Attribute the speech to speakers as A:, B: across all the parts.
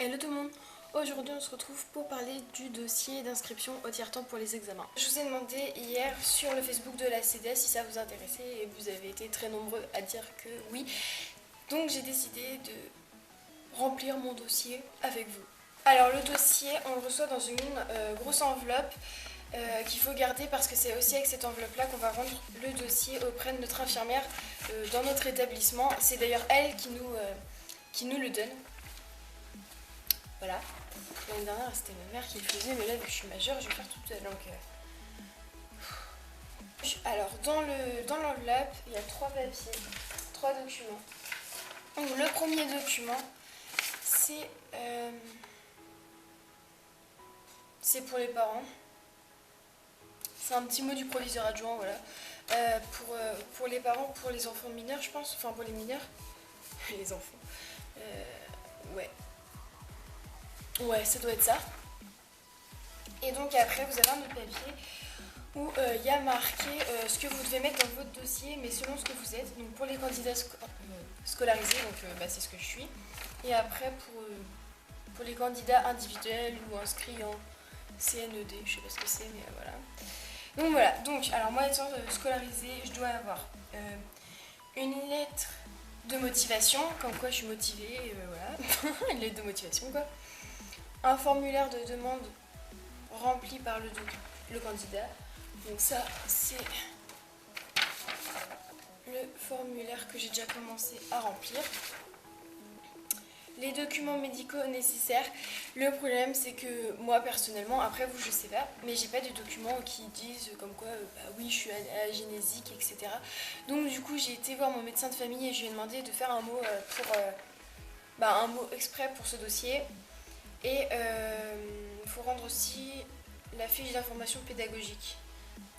A: Hello tout le monde. Aujourd'hui on se retrouve pour parler du dossier d'inscription au tiers-temps pour les examens. Je vous ai demandé hier sur le Facebook de la CDS si ça vous intéressait et vous avez été très nombreux à dire que oui. Donc j'ai décidé de remplir mon dossier avec vous. Alors le dossier on le reçoit dans une grosse enveloppe qu'il faut garder parce que c'est aussi avec cette enveloppe là qu'on va rendre le dossier auprès de notre infirmière dans notre établissement. C'est d'ailleurs elle qui nous le donne. Voilà. L'année dernière, c'était ma mère qui le faisait, mais là, vu que je suis majeure, je vais faire toute seule. Donc, alors, dans l'enveloppe, il y a 3 papiers, 3 documents. Donc, le premier document, c'est pour les parents. C'est un petit mot du proviseur adjoint, voilà. Pour les parents, pour les enfants mineurs, je pense. Enfin, pour les mineurs. Les enfants. Ouais. Ouais, ça doit être ça. Et donc après, vous avez un autre papier où il y a marqué ce que vous devez mettre dans votre dossier, mais selon ce que vous êtes. Donc pour les candidats scolarisés, donc c'est ce que je suis. Et après pour les candidats individuels ou inscrits en CNED, je sais pas ce que c'est, mais voilà. Donc voilà, donc alors moi étant scolarisée, je dois avoir une lettre de motivation, comme quoi je suis motivée, voilà, une lettre de motivation quoi. Un formulaire de demande rempli par le candidat. Donc ça, c'est le formulaire que j'ai déjà commencé à remplir. Les documents médicaux nécessaires. Le problème, c'est que moi, personnellement, après vous, je sais pas, mais j'ai pas de documents qui disent comme quoi, oui, je suis agénésique, etc. Donc du coup, j'ai été voir mon médecin de famille et je lui ai demandé de faire un mot un mot exprès pour ce dossier. Et il faut rendre aussi la fiche d'information pédagogique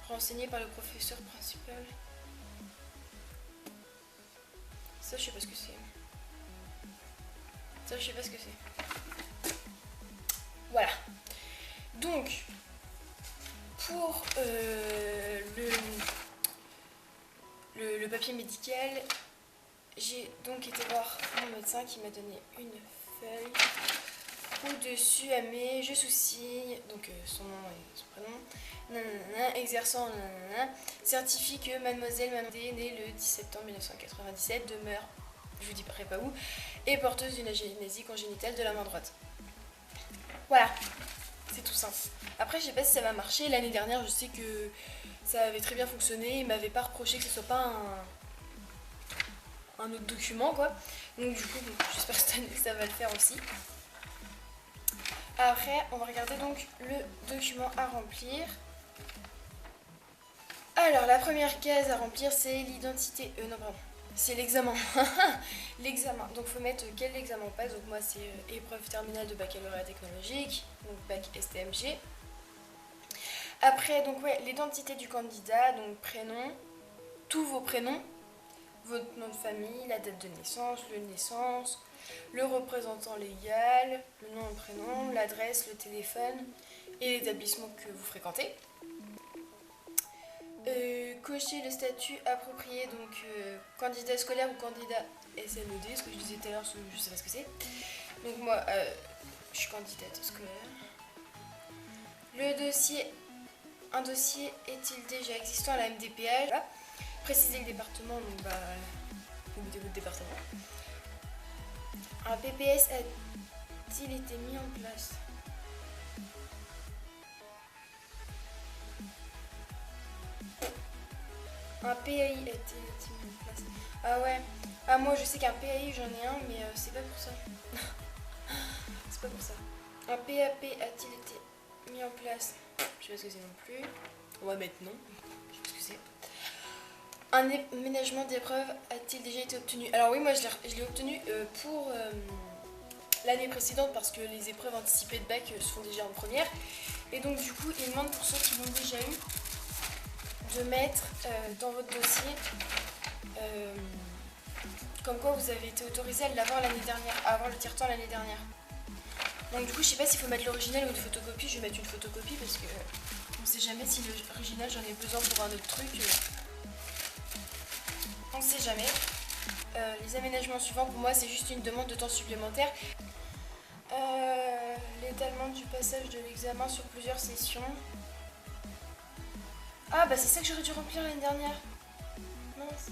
A: renseignée par le professeur principal. Ça, je sais pas ce que c'est. Ça, je sais pas ce que c'est. Voilà. Donc, pour le papier médical, j'ai donc été voir mon médecin qui m'a donné une feuille. Au-dessus, elle met je sous-signe, donc son nom et son prénom, nanana, exerçant, nanana, certifie que mademoiselle Mamdé, née le 10 septembre 1997, demeure, je vous dirai pas où, et porteuse d'une agénésie congénitale de la main droite. Voilà, c'est tout simple. Après, je sais pas si ça va marcher. L'année dernière, je sais que ça avait très bien fonctionné. Ils m'avaient pas reproché que ce soit pas un autre document, quoi. Donc du coup, j'espère que cette année, ça va le faire aussi. Après, on va regarder donc le document à remplir. Alors, la première case à remplir, c'est l'identité. Non, pardon. C'est l'examen. L'examen. Donc, il faut mettre quel examen on passe. Donc, moi, c'est épreuve terminale de baccalauréat technologique. Donc, bac STMG. Après, donc, ouais, l'identité du candidat. Donc, prénom. Tous vos prénoms. Votre nom de famille, la date de naissance, le naissance, le représentant légal, le nom et prénom, l'adresse, le téléphone et l'établissement que vous fréquentez. Cocher le statut approprié, donc candidat scolaire ou candidat SNED, ce que je disais tout à l'heure, je sais pas ce que c'est. Donc moi, je suis candidate scolaire. Un dossier est-il déjà existant à la MDPH? Voilà. Préciser le département, donc vous mettez votre département. Un PPS a-t-il été mis en place? Un PAI a-t-il été mis en place? Ah ouais. Ah moi je sais qu'un PAI j'en ai un, mais c'est pas pour ça. C'est pas pour ça. Un PAP a-t-il été mis en place? Je sais pas ce que c'est non plus. On va mettre non. Je sais pas ce que c'est. Un aménagement d'épreuve a-t-il déjà été obtenu? Alors oui, moi je l'ai obtenu pour l'année précédente parce que les épreuves anticipées de bac se font déjà en première. Et donc du coup, il demande pour ceux qui l'ont déjà eu de mettre dans votre dossier comme quoi vous avez été autorisé à l'avoir l'année dernière, à avoir le tiers-temps l'année dernière. Donc du coup, je sais pas s'il faut mettre l'original ou une photocopie. Je vais mettre une photocopie parce que on sait jamais si l'original j'en ai besoin pour un autre truc. On ne sait jamais. Les aménagements suivants, pour moi, c'est juste une demande de temps supplémentaire. L'étalement du passage de l'examen sur plusieurs sessions. Ah bah c'est ça que j'aurais dû remplir l'année dernière. Mince.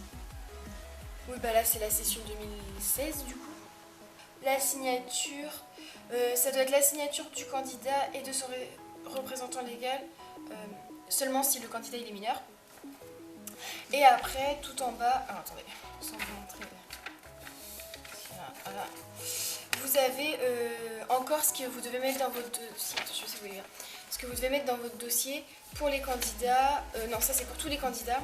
A: Oui bah là c'est la session 2016 du coup. La signature, ça doit être la signature du candidat et de son représentant légal, seulement si le candidat il est mineur. Et après tout en bas, ah, attendez, sans vous montrer. Voilà. Vous avez encore ce que vous devez mettre dans votre dossier. Attention si vous voulez. Ce que vous devez mettre dans votre dossier pour les candidats. Non, ça c'est pour tous les candidats.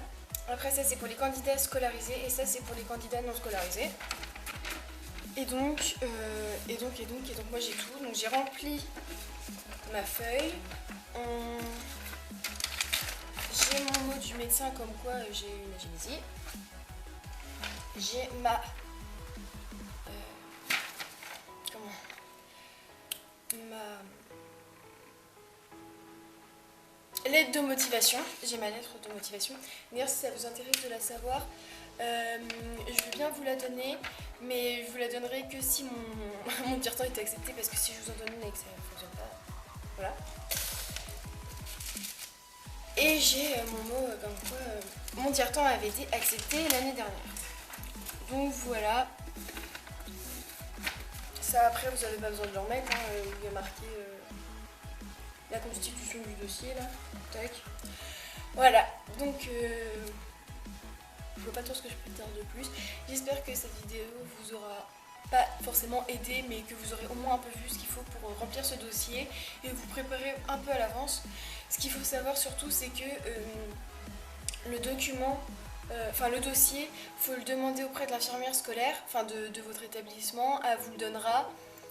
A: Après ça c'est pour les candidats scolarisés et ça c'est pour les candidats non scolarisés. Et donc moi j'ai tout. Donc j'ai rempli ma feuille. J'ai mon mot du médecin comme quoi j'ai une agénésie. J'ai ma lettre de motivation. J'ai ma lettre de motivation. D'ailleurs, si ça vous intéresse de la savoir, je veux bien vous la donner, mais je vous la donnerai que si mon dire-temps est accepté, parce que si je vous en donne une et que ça ne fonctionne pas, voilà. Et j'ai mon mot comme quoi mon dire-temps avait été accepté l'année dernière. Donc voilà. Ça après vous n'avez pas besoin de le remettre, hein, il y a marqué la constitution du dossier là. Tac. Voilà, donc je vois pas trop ce que je peux dire de plus. J'espère que cette vidéo vous aura pas forcément aidé, mais que vous aurez au moins un peu vu ce qu'il faut pour remplir ce dossier et vous préparer un peu à l'avance. Ce qu'il faut savoir surtout, c'est que le document, le dossier, il faut le demander auprès de l'infirmière scolaire, enfin de votre établissement, elle vous le donnera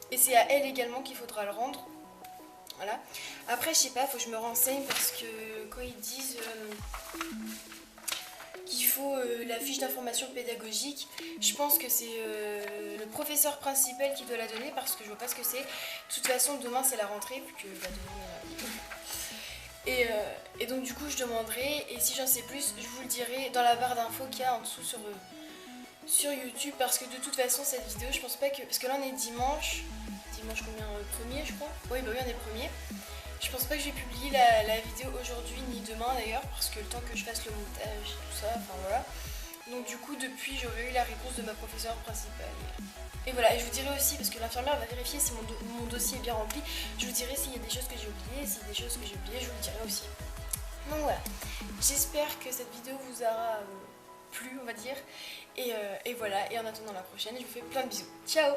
A: et c'est à elle également qu'il faudra le rendre. Voilà. Après, je sais pas, il faut que je me renseigne parce que quand ils disent qu'il faut la fiche d'information pédagogique, je pense que c'est le professeur principal qui doit la donner parce que je vois pas ce que c'est. De toute façon, demain c'est la rentrée, vu que demain, et donc du coup je demanderai, et si j'en sais plus, je vous le dirai dans la barre d'infos qu'il y a en dessous sur YouTube, parce que de toute façon cette vidéo, je pense pas que... Parce que là on est dimanche combien, premier je crois. Oui bah oui on est premier. Je pense pas que je vais publier la vidéo aujourd'hui ni demain d'ailleurs, parce que le temps que je fasse le montage et tout ça, enfin voilà. Donc du coup depuis j'aurai eu la réponse de ma professeure principale. Et voilà, et je vous dirai aussi, parce que l'infirmière va vérifier si mon dossier est bien rempli, je vous dirai s'il y a des choses que j'ai oubliées, s'il y a des choses que j'ai oubliées, je vous le dirai aussi. Donc voilà, j'espère que cette vidéo vous aura plu on va dire, et voilà, et en attendant la prochaine, je vous fais plein de bisous. Ciao!